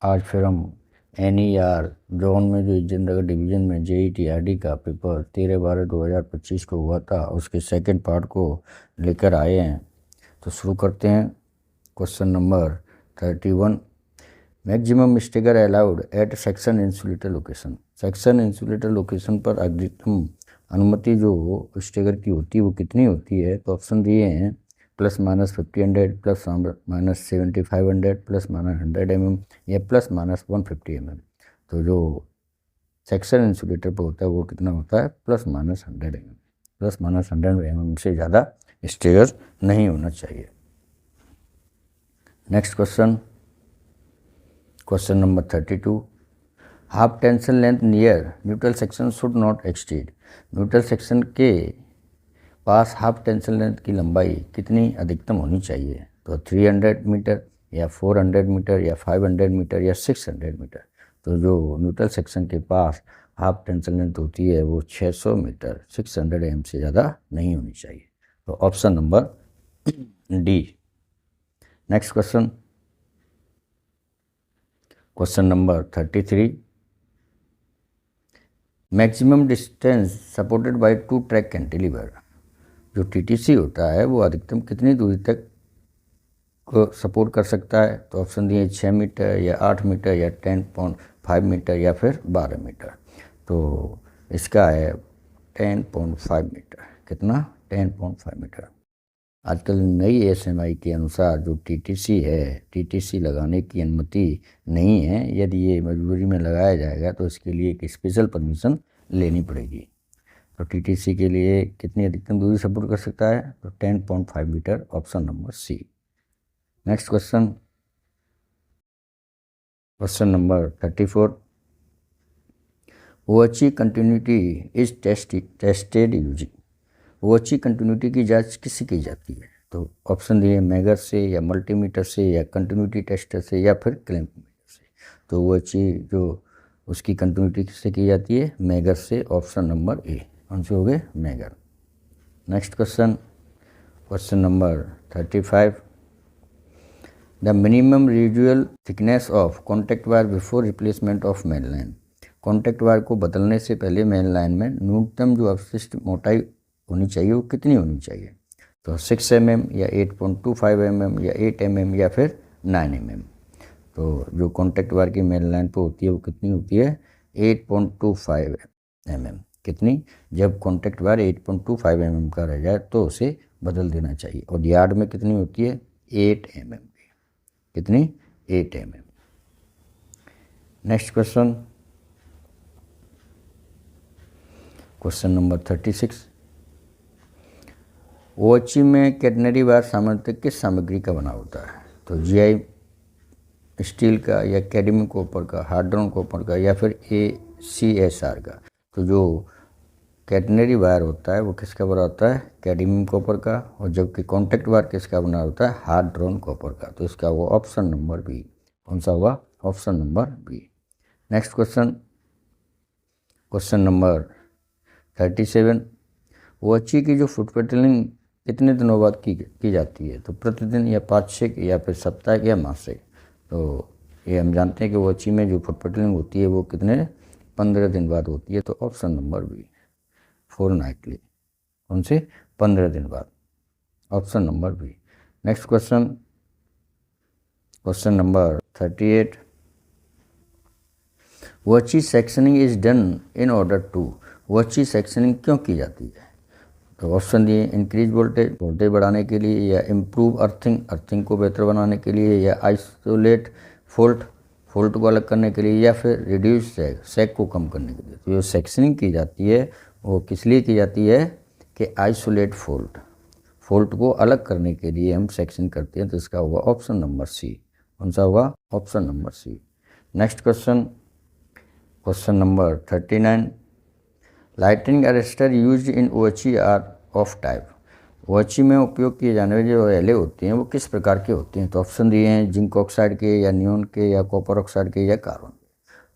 आज फिर हम NER जोन में जो जनरल डिवीज़न में JET-RD का पेपर 13/12/2025 को हुआ था, उसके सेकंड पार्ट को लेकर आए हैं। तो शुरू करते हैं। Question number 31, maximum stagger allowed at section insulator location. Section insulator location पर अधिकतम अनुमति जो स्टिगर की होती है वो कितनी होती है? तो ऑप्शन दिए हैं ±50 ±75 ±100 mm या ±150 mm। तो जो सेक्शन इंसुलेटर पर होता है वो कितना होता है? ±100 mm। ±100 mm से ज़्यादा स्टिगर नहीं होना चाहिए। Next question, question number 32, half tension length near neutral section should not exceed. Neutral section के पास हाफ टेंशन लेंथ की लंबाई कितनी अधिकतम होनी चाहिए? तो 300 मीटर या 400 मीटर या 500 मीटर या 600 मीटर। तो जो न्यूट्रल सेक्शन के पास हाफ टेंशन लेंथ होती है वो 600 मीटर 600 mm से ज़्यादा नहीं होनी चाहिए। तो option number D. Next question, question number 33, maximum distance supported by 2 track cantilever. जो TTC होता है वो अधिकतम कितनी दूरी तक को सपोर्ट कर सकता है? तो ऑप्शन दिए 6 मीटर या 8 मीटर या 10.5 मीटर या फिर 12 मीटर। तो इसका है 10.5 मीटर। कितना? 10.5 मीटर। आजकल नई SMI के अनुसार जो TTC है, TTC लगाने की अनुमति नहीं है। यदि ये मजबूरी में लगाया जाएगा तो इसके लिए एक स्पेशल परमिशन लेनी पड़ेगी। तो TTC के लिए कितनी अधिकतम दूरी सपोर्ट कर सकता है? तो 10.5 metre, option number C. Next question, question number 34, OHE continuity is tested using. OHE continuity की जांच किससे की जाती है? तो ऑप्शन दिए मैगर से या मल्टीमीटर से या कंटिन्यूटी टेस्टर से या फिर क्लैम्पोमीटर से। तो OHE जो उसकी कंटिन्यूटी किससे की जाती है? मैगर से, ऑप्शन नंबर ए। कौन से हो गए? Megger. Next question, question number 35, the minimum radial thickness of contact wire before replacement of main line. Contact wire को बदलने से पहले मेन लाइन में न्यूनतम जो अवशिष्ट मोटाई होनी चाहिए वो कितनी होनी चाहिए? तो 6 mm या 8.25 mm या 8 mm या फिर 9 mm। तो जो कॉन्टैक्ट वायर की मेन लाइन पर होती है वो कितनी होती है? 8.25 mm। कितनी? जब कॉन्टैक्ट वायर 8.25 mm का रह जाए तो उसे बदल देना चाहिए। और यार्ड में कितनी होती है? 8 mm। कितनी? 8 mm। Next question, question number 36, OHE में कैटनरी वायर सामान्यतः किस सामग्री का बना होता है? तो GI स्टील का या कैडमियम कॉपर का, हार्ड्रॉन कॉपर का या फिर ACSR का। तो जो कैटनरी वायर होता है वो किसका बना होता है? कैडमियम कॉपर का। और जबकि कॉन्टैक्ट वायर किसका बना होता है? हार्ड्रॉन कॉपर का। तो इसका वो ऑप्शन नंबर बी। कौन सा हुआ? Option number B. Next question, question number 37, OHE की जो फुट पेट्रोलिंग कितने दिनों बाद की जाती है? तो प्रतिदिन या पाक्षिक या फिर साप्ताहिक या मासिक। तो ये हम जानते हैं कि OHE में जो फुट पेट्रोलिंग होती है वो कितने? 15 दिन बाद होती है। तो ऑप्शन नंबर बी, फोर्टनाइटली। कौन से? 15 दिन बाद, option number B. Next question, question number 38, OHE sectioning is done in order to. OHE sectioning क्यों की जाती है? तो ऑप्शन दिए इंक्रीज वोल्टेज, वोल्टेज बढ़ाने के लिए, या इम्प्रूव अर्थिंग, अर्थिंग को बेहतर बनाने के लिए, या आइसोलेट फॉल्ट, फॉल्ट को अलग करने के लिए, या फिर रिड्यूस सैग, सैग को कम करने के लिए। तो जो सेक्शनिंग की जाती है वो किस लिए की जाती है? कि आइसोलेट फॉल्ट, फॉल्ट को अलग करने के लिए हम सेक्शन करते हैं। तो इसका होगा ऑप्शन नंबर सी। कौन सा होगा? Option number C. Next question, question number 39, lightning arrester use in OHE are of type. OHE में उपयोग किए जाने वाले जो एले होते हैं वो किस प्रकार के होते हैं? तो ऑप्शन दिए हैं जिंक ऑक्साइड के या नियोन के या कॉपर ऑक्साइड के या कार्बन के।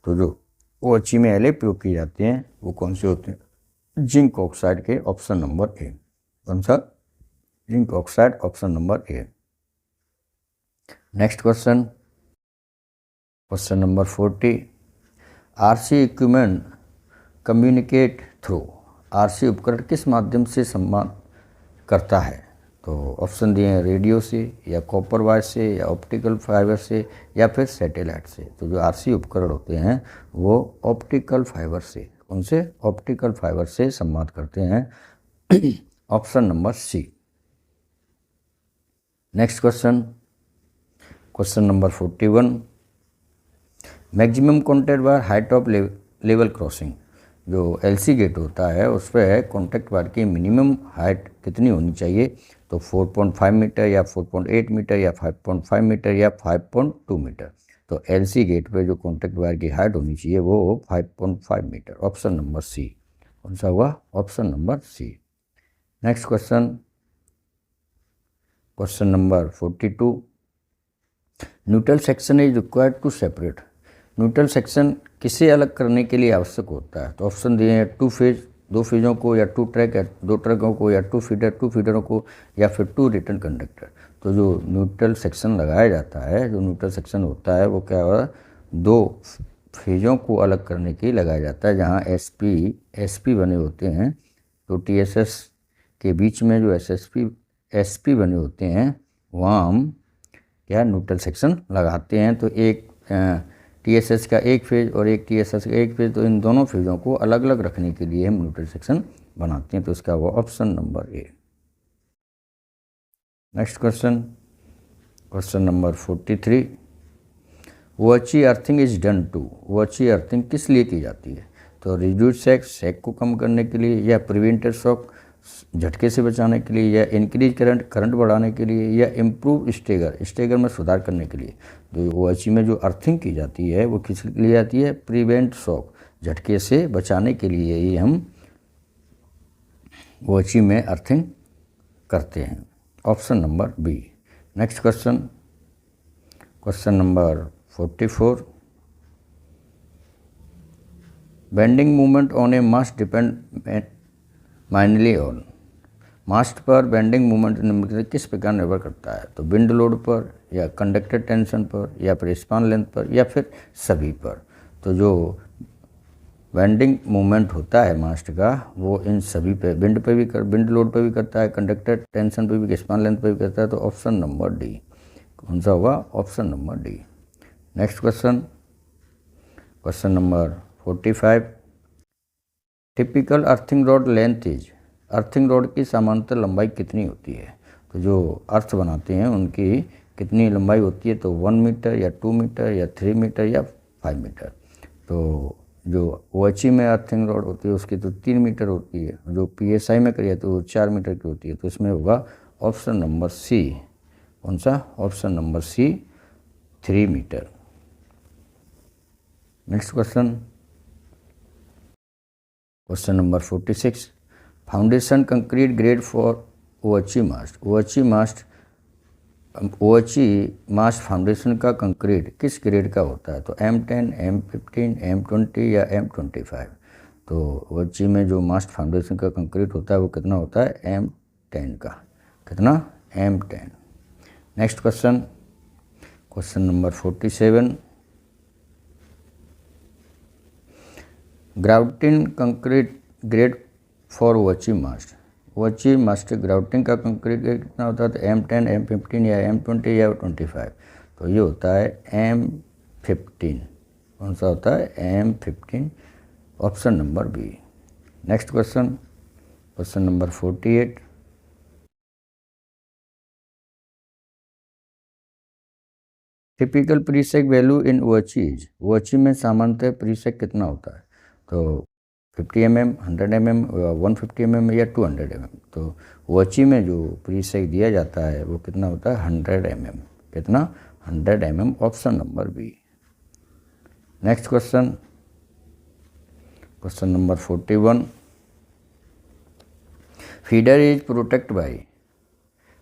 तो जो OHE में एले प्रयोग किए जाते हैं वो कौन से होते हैं? जिंक ऑक्साइड के, ऑप्शन नंबर ए। कौन सा? Zinc oxide, option number A. Next question, question number 40, RC equipment communicate through, RC उपकरण किस माध्यम से संवाद करता है? तो ऑप्शन दिए हैं रेडियो से या कॉपर वायर से या ऑप्टिकल फाइबर से या फिर सैटेलाइट से। तो जो आरसी उपकरण होते हैं वो ऑप्टिकल फाइबर से, उनसे ऑप्टिकल फाइबर से संवाद करते हैं। Option number C. Next question, question number 41, maximum contact wire height of level crossing, जो एलसी गेट होता है उस पर कॉन्टैक्ट वायर की मिनिमम हाइट कितनी होनी चाहिए? तो 4.5 मीटर या 4.8 मीटर या 5.5 मीटर या 5.2 मीटर। तो एलसी गेट पे जो कॉन्टैक्ट वायर की हाइट होनी चाहिए वो 5.5 मीटर। Option number C. कौन सा हुआ? Option number C. Next question, question number 42, neutral section is required to separate, neutral section किसे अलग करने के लिए आवश्यक होता है? तो ऑप्शन दिए हैं टू फेज, दो फेजों को, या टू ट्रैक, या दो ट्रकों को, या टू फीडर, टू फीडरों को, या फिर टू रिटर्न कंडक्टर। तो जो न्यूट्रल सेक्शन लगाया जाता है, जो न्यूट्रल सेक्शन होता है वो क्या हुआ, दो फेजों को अलग करने के लिए लगाया जाता है, जहाँ एसपी बने होते हैं। तो टीएसएस के बीच में जो एसपी बने होते हैं वहाँ हम क्या न्यूट्रल सेक्शन लगाते हैं। तो एक टीएसएस का एक फेज और एक टीएसएस का एक फेज, तो इन दोनों फेजों को अलग अलग रखने के लिए हम न्यूट्रल सेक्शन बनाते हैं। तो इसका वो option number A. Next question, question number 43, OHE earthing is done to, OHE earthing किस लिए की जाती है? तो रिड्यूस सेक को कम करने के लिए, या प्रिवेंटर शॉक झटके से बचाने के लिए, या इंक्रीज करंट बढ़ाने के लिए, या इम्प्रूव स्टेगर में सुधार करने के लिए। तो वॉची में जो अर्थिंग की जाती है वो किस लिए जाती है? प्रिवेंट शॉक, झटके से बचाने के लिए ही हम वॉची में अर्थिंग करते हैं। Option number B. Next question, question number 44, bending movement on a mast depend mainly on, mast पर बेंडिंग मूवमेंट किस प्रकार निर्भर करता है? तो विंड लोड पर, या कंडक्टर टेंशन पर, या फिर स्पान लेंथ पर, या फिर सभी पर। तो जो बेंडिंग मूवमेंट होता है मास्ट का वो इन सभी पे, विंड लोड पे भी करता है, कंडक्टर टेंशन पे भी, स्पान लेंथ पे भी करता है। तो ऑप्शन नंबर डी। कौन सा हुआ? Option number D. Next question, question number 45, typical earthing rod length is, earthing rod की समांतर लंबाई कितनी होती है? तो जो अर्थ बनाते हैं उनकी कितनी लंबाई होती है? तो 1 मीटर या 2 मीटर या 3 मीटर या 5 मीटर। तो जो वॉची में अर्थिंग रॉड होती है उसकी तो 3 मीटर होती है, जो पीएसआई में करिए तो 4 मीटर की होती है। तो इसमें होगा ऑप्शन नंबर सी। कौन सा? Option number C, 3 metre. Next question, question number 46, foundation concrete grade for OHE mast, OHE mast foundation का कंक्रीट किस ग्रेड का होता है? तो M10, M15, M20 या M25। तो वॉची में जो मास्ट फाउंडेशन का कंक्रीट होता है वो कितना होता है? M10 का। कितना? M10। Next question, question number 47, grouting concrete grade for OHE mast, OHE mast grouting का कंक्रीट ग्रेड कितना होता है? तो M10, M15 या M20 या 25। तो ये होता है M15। कौन सा होता है? M15। Option number B. Next question, question number 48, typical presag value in OHEs, OHE में सामान्यतः प्रीसेक कितना होता है? तो 50 mm, 100 mm, 150 mm या 200 mm। तो वॉची में जो प्रीसेक दिया जाता है वो कितना होता है? 100 mm। कितना? 100 mm। Option number B. Next question, question number 41, feeder is protect by,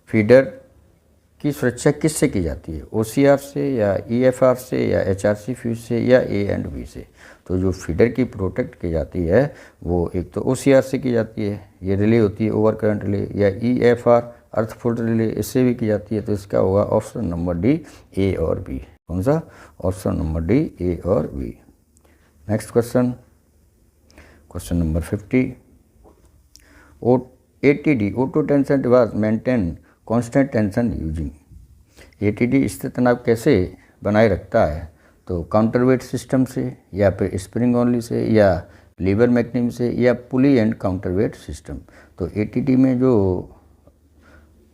feeder की सुरक्षा किससे की जाती है? OCR से, या EFR से, या HRC फ्यूज से, या A&B से। तो जो फीडर की प्रोटेक्ट की जाती है वो एक तो OCR से की जाती है, ये रिले होती है ओवर करंट रिले, या EFR अर्थ फुल रिले, इससे भी की जाती है। तो इसका होगा ऑप्शन नंबर डी, A और B। कौन सा? ऑप्शन नंबर डी, ए और B. Next question, question number 50। ATD auto tension device maintain constant tension using. ATD स्थिर तनाव कैसे बनाए रखता है? तो काउंटरवेट सिस्टम से, या फिर स्प्रिंग ओनली से, या लीवर मैकेनिज्म से, या पुली एंड काउंटरवेट सिस्टम। तो ATD में जो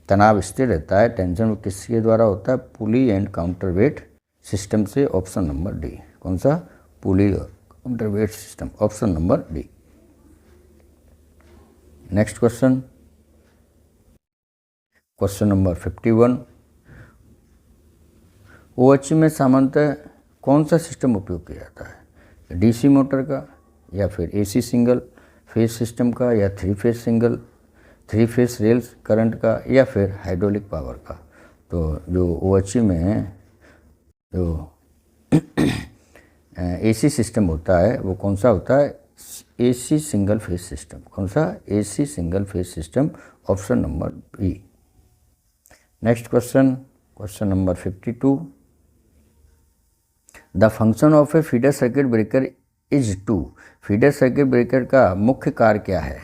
तनाव स्थिर रहता है, टेंशन, वो किसके द्वारा होता है? पुली एंड काउंटरवेट सिस्टम से। Option number D. कौन सा? Pulley counterweight system, option number D. Next question, question number 51। OH में सामान्यतः कौन सा सिस्टम उपयोग किया जाता है? DC मोटर का, या फिर AC सिंगल फेज सिस्टम का, या 3 फेज रेल्स करंट का, या फिर हाइड्रोलिक पावर का। तो जो OH में जो AC सिस्टम होता है वो कौन सा होता है? AC single phase system. कौन सा? AC single phase system, option number B. Next question, question number 52। The function of a feeder circuit breaker is to. Feeder circuit breaker का मुख्य कार्य क्या है?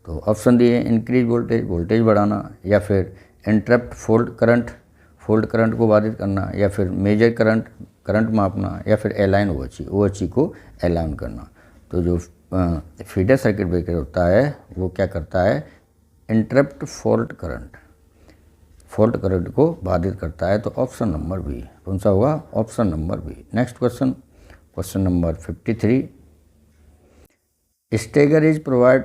तो ऑप्शन दिए, इंक्रीज वोल्टेज बढ़ाना, या फिर इंटरप्ट फोल्ड करंट को बाधित करना, या फिर मेजर करंट मापना, या फिर अलाइन OH को अलाइन करना। तो जो फीडर सर्किट ब्रेकर होता है वो क्या करता है? इंटरप्ट फोल्ड करंट को बाधित करता है। तो ऑप्शन नंबर बी। कौन सा होगा? Option number B. Next question, question number 53। Stagger is provide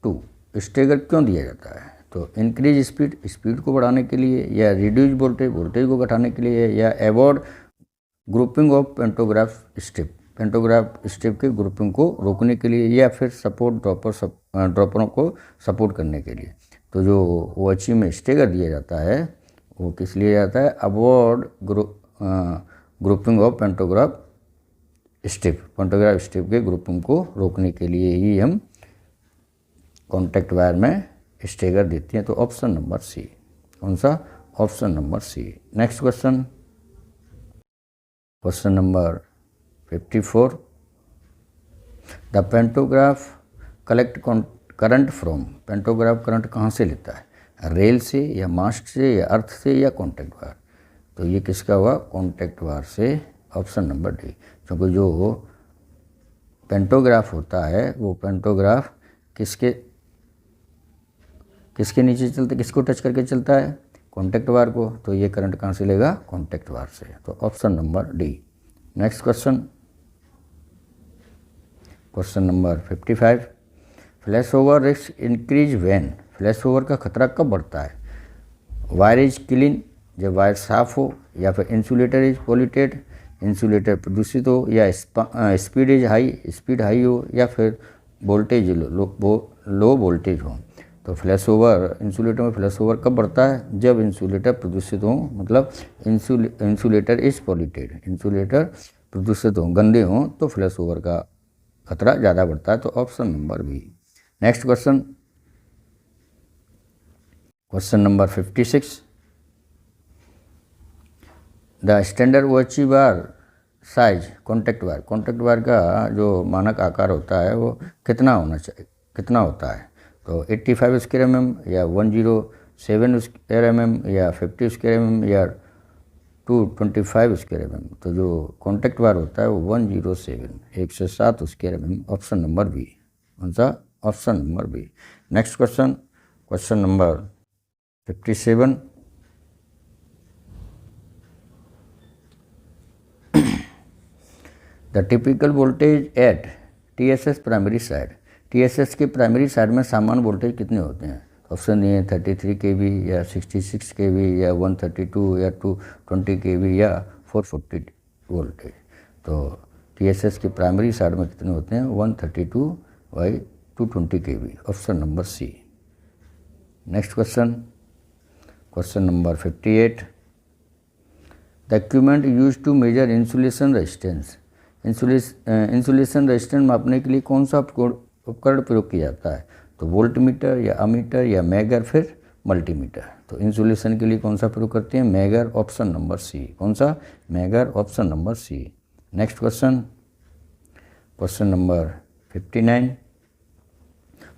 to. Stagger क्यों दिया जाता है? तो इंक्रीज स्पीड को बढ़ाने के लिए, या रिड्यूस वोल्टेज को घटाने के लिए, या avoid grouping of pantograph step के ग्रुपिंग को रोकने के लिए, या फिर सपोर्ट ड्रॉपरों को सपोर्ट करने के लिए। तो जो OH में स्टेगर दिया जाता है वो किस लिए जाता है? Avoid grouping of pantograph step के ग्रुपिंग को रोकने के लिए ही हम कॉन्टैक्ट वायर में स्टेगर देती हैं। तो ऑप्शन नंबर सी। कौन सा? Option number C. Next question, question number 54। The pantograph collect current from. Pantograph current कहाँ से लेता है? रेल से, या मास्ट से, या अर्थ से, या कॉन्टैक्ट वायर। तो ये किसका हुआ? कॉन्टैक्ट वायर से, ऑप्शन नंबर डी। क्योंकि जो पेंटोग्राफ होता है वो पेंटोग्राफ किसके नीचे चलता है, किसको टच करके चलता है? कॉन्टैक्ट वायर को। तो ये करंट कहाँ से लेगा? कॉन्टैक्ट वायर से। तो option number D. Next question, question number 55। Flash over risk increase when. Flash over का खतरा कब बढ़ता है? वायर इज क्लीन, जब वायर साफ हो, या फिर इंसुलेटर इज पॉल्यूटेड, इंसुलेटर प्रदूषित हो, या स्पीड हाई हो, या फिर वोल्टेज लो वोल्टेज हो। तो फ्लैश ओवर, इंसुलेटर में फ्लैश ओवर कब बढ़ता है? जब इंसुलेटर प्रदूषित हो, मतलब इंसुलेटर इज पॉल्यूटेड, इंसुलेटर प्रदूषित हो, गंदे हों, तो फ्लैश ओवर का खतरा ज़्यादा बढ़ता है। तो option number B. Next question, question number 56। The standard OH bar size contact wire का जो मानक आकार होता है वो कितना होता है? तो 85 स्क्वायर mm, या 107 स्क्वायर mm, या 50 स्क्वायर mm, या 225 स्क्वायर mm। तो जो कॉन्टैक्ट वायर होता है वो 107 square mm, option number B. कौन सा? Option number B. Next question, question number 57। The typical voltage at TSS primary side. TSS के प्राइमरी साइड में सामान्य वोल्टेज कितने होते हैं? ऑप्शन ये 33 kV, या 66 kV, या 132, या 220 kV, या 440 वोल्टेज। तो TSS के प्राइमरी साइड में कितने होते हैं? 132/220 kV, option number C. Next question, question number 58। The equipment use to measure insulation resistance. Insulation resistance मापने के लिए कौन सा उपकरण प्रयोग किया जाता है? तो वोल्ट मीटर, या अमीटर, या मेगर, फिर मल्टीमीटर। तो इंसुलेशन के लिए कौन सा प्रयोग करते हैं? Megger, option number C. कौन सा? Megger, option number C. Next question, question number 59।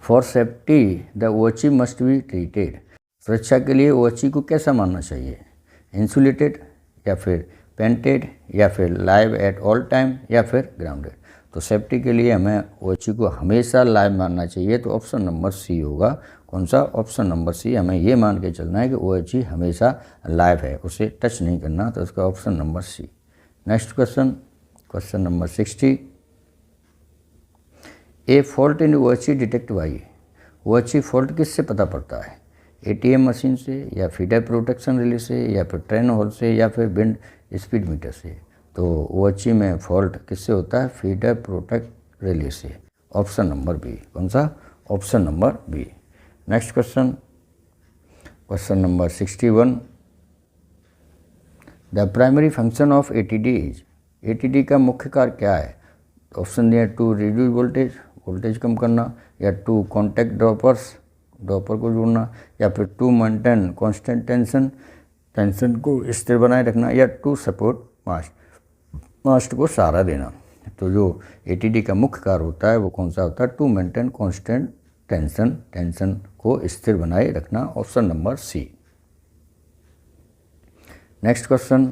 For safety the OHE must be treated. सुरक्षा के लिए वॉची को कैसा मानना चाहिए? इंसुलेटेड या फिर पेंटेड या फिर लाइव एट ऑल टाइम या फिर ग्राउंडेड। तो सेफ्टी के लिए हमें वॉची को हमेशा लाइव मानना चाहिए, तो ऑप्शन नंबर सी होगा। कौन सा? Option number C. हमें ये मान के चलना है कि वॉची हमेशा लाइव है, उसे टच नहीं करना, तो उसका option number C. Next question, question number 60। A fault in OHE detect by. OHE fault किससे पता पड़ता है? एटीएम मशीन से या फीडर प्रोटेक्शन रिले से या फिर ट्रेन होल से या फिर विंड स्पीड मीटर से। तो वॉची में फॉल्ट किससे होता है? फीडर प्रोटेक्ट रिले से। Option number B. कौन सा? Option number B. Next question, question number 61। The primary function of ATD is. ATD का मुख्य कार्य क्या है? ऑप्शन दिया, टू रिड्यूस वोल्टेज, वोल्टेज कम करना, या टू कॉन्टैक्ट ड्रॉपर्स, ड्रॉपर को जोड़ना, या फिर to maintain constant tension, tension को स्थिर बनाए रखना, या टू सपोर्ट मास्ट, मास्ट को सहारा देना। तो जो एटीडी का मुख्य कार्य होता है वो कौन सा होता है? To maintain constant tension, tension को स्थिर बनाए रखना। Option number C. Next question,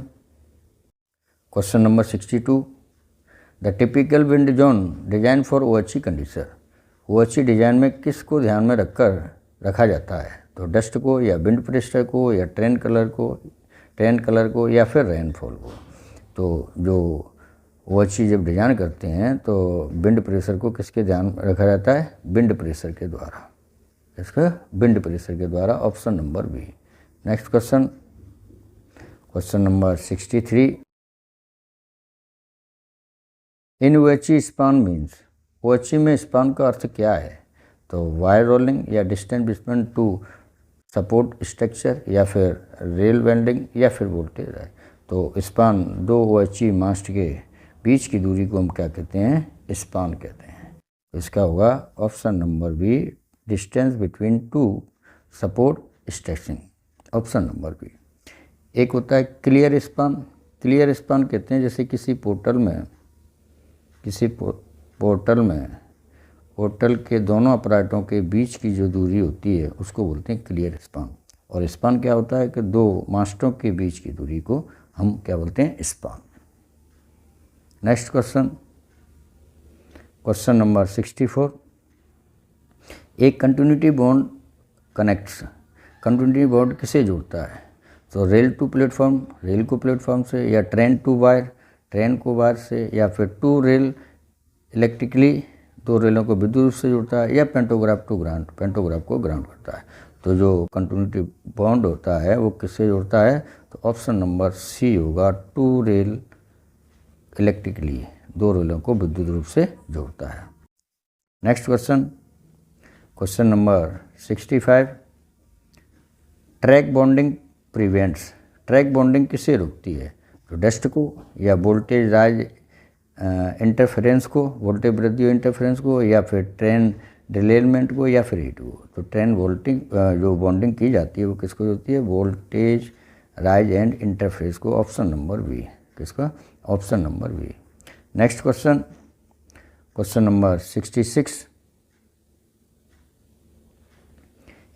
question number 62। The typical wind zone design for OHE condition. OHE design में किसको ध्यान में रखकर रखा जाता है? तो डस्ट को, या विंड प्रेशर को, या ट्रेन कलर को, या फिर रेनफॉल को। तो जो वॉची जब डिजाइन करते हैं तो विंड प्रेशर को किसके ध्यान में रखा जाता है? विंड प्रेशर के द्वारा। इसका विंड प्रेशर के द्वारा। Option number B. Next question, question number 63। In वॉची स्पान मीन्स। वॉची में स्पान का अर्थ क्या है? तो वायर रोलिंग, या distance between two support structure, या फिर रेल वेल्डिंग, या फिर वोल्टेज है। तो स्पान, दो वॉची मास्ट के बीच की दूरी को हम क्या कहते हैं? स्पान कहते हैं। इसका होगा option number B, distance between two support structure. Option number B. एक होता है क्लियर स्पान। क्लियर स्पान कहते हैं जैसे किसी पोर्टल में पोर्टल के दोनों अपराटों के बीच की जो दूरी होती है उसको बोलते हैं क्लियर स्पान। और स्पान क्या होता है कि दो मास्टों के बीच की दूरी को हम क्या बोलते हैं? Span. Next question, question number 64। एक continuity bond connects. Continuity bond किसे जोड़ता है? तो रेल टू प्लेटफॉर्म, रेल को प्लेटफॉर्म से, या ट्रेन टू वायर, ट्रेन को वायर से, या फिर टू रेल इलेक्ट्रिकली, दो रेलों को विद्युत रूप से जोड़ता है, या पेंटोग्राफ टू ग्राउंड, पेंटोग्राफ को ग्राउंड करता है। तो जो कंटिन्यूटी बॉन्ड होता है वो किससे जोड़ता है? तो ऑप्शन नंबर सी होगा, टू रेल इलेक्ट्रिकली, दो रेलों को विद्युत रूप से जोड़ता है। Next question, question number 65। Track bonding prevents. Track bonding किसे रोकती है? तो डस्ट को, या वोल्टेज राइज इंटरफेरेंस को, वोल्टेज वृद्धि इंटरफेरेंस को, या फिर ट्रेन डिलेलमेंट को, या फिर हीट को। तो ट्रेन वोल्टिंग जो बॉन्डिंग की जाती है वो किसको होती है? वोल्टेज राइज एंड इंटरफेरेंस को। Option number B. किसका? Option number B. Next question, question number 66।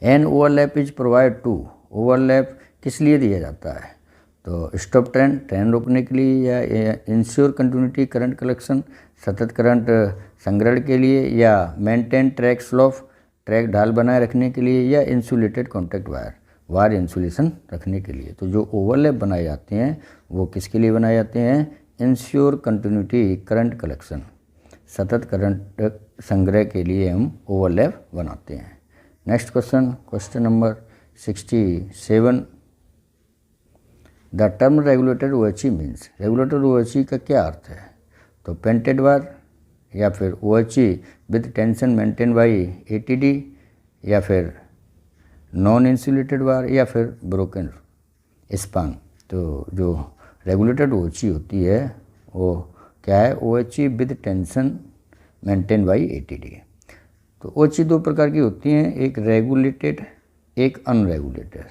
An overlap is provide to. Overlap किस लिए दिया जाता है? तो स्टॉप ट्रेन, ट्रेन रोकने के लिए, या इंश्योर कंटिन्यूटी करंट कलेक्शन, सतत करंट संग्रहण के लिए, या मेंटेन ट्रैक स्लोप, ट्रैक ढाल बनाए रखने के लिए, या insulated contact wire, wire insulation रखने के लिए। तो जो ओवरलैप बनाए जाते हैं वो किसके लिए बनाए जाते हैं? इंश्योर कंटिन्यूटी करंट कलेक्शन, सतत करंट संग्रह के लिए हम ओवरलैप बनाते हैं। Next question, question number 67। The term regulator OHE means. Regulator OHE का क्या अर्थ है? तो पेंटेड वायर, या फिर OHE with tension maintain by ATD, या फिर नॉन इंसुलेटेड वायर, या फिर ब्रोकन स्पान। तो जो रेगुलेटेड वॉची होती है वो क्या है? OHE with tension maintain by ATD. तो वॉची दो प्रकार की होती हैं, एक रेगुलेटेड एक अनरेगुलेटेड।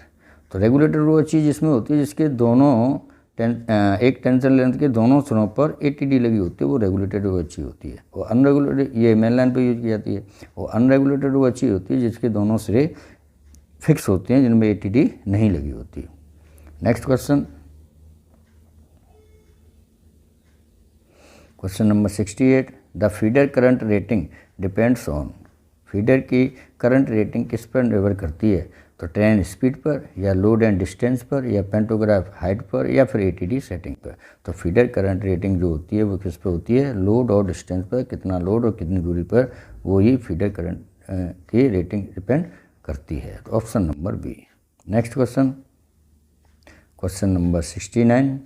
तो रेगुलेटेड वो चीज़ जिसमें होती है जिसके दोनों एक टेंशन लेंथ के दोनों सिरों पर ATD लगी होती है, वो रेगुलेटेड वो अच्छी होती है। और अनरेगुलेटेड ये मेन लाइन पर यूज की जाती है। और अनरेगुलेटेड वो अच्छी होती है जिसके दोनों सिरे फिक्स होते हैं, जिनमें ATD नहीं लगी होती। Next question, question number 68, the feeder current rating depends on. Feeder की करंट रेटिंग किस पर निर्भर करती है? तो ट्रेन स्पीड पर, या लोड एंड डिस्टेंस पर, या पेंटोग्राफ हाइट पर, या फिर ATD सेटिंग पर। तो फीडर करंट रेटिंग जो होती है वो किस पर होती है? लोड और डिस्टेंस पर, कितना लोड और कितनी दूरी पर, वो ही फीडर करंट की रेटिंग डिपेंड करती है। तो option number B. Next question, question number 69,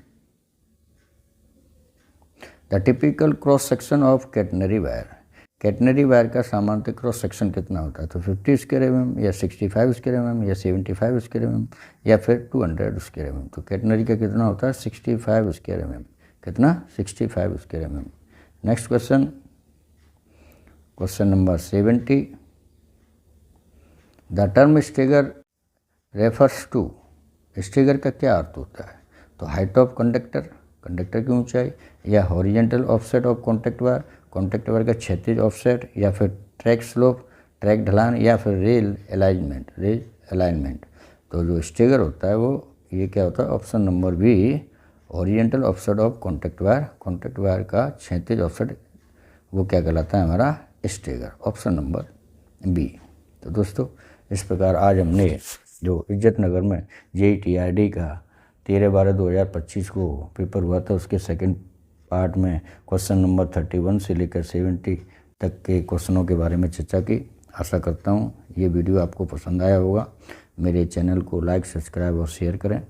the typical cross section of catenary wire. Catenary wire का सामान्यतः क्रॉस सेक्शन कितना होता है? तो 50 स्क्वायर mm, या 65 स्क्वायर mm, या 75 स्क्वायर mm, या फिर 200 स्क्वायर mm। तो कैटनरी का कितना होता है? 65 स्क्वायर mm। कितना? 65 square mm। Next question, question number 70, the term stagger refers to. Stagger का क्या अर्थ होता है? तो हाइट ऑफ कंडक्टर, कंडक्टर की ऊंचाई, या horizontal offset of contact wire का क्षैतिज ऑफसेट, या फिर ट्रैक स्लोप, ट्रैक ढलान, या फिर रेल अलाइनमेंट। तो जो स्टेगर होता है वो ये क्या होता है? Option number B, horizontal offset of contact wire का क्षैतिज ऑफसेट, वो क्या कहलाता है? हमारा स्टेगर। Option number B. तो दोस्तों इस प्रकार आज हमने जो इज्जतनगर में JEE-TRD का 13/12/2025 को पेपर हुआ था उसके सेकंड पार्ट में क्वेश्चन नंबर 31 से लेकर 70 तक के क्वेश्चनों के बारे में चर्चा की। आशा करता हूँ ये वीडियो आपको पसंद आया होगा। मेरे चैनल को लाइक, सब्सक्राइब और शेयर करें।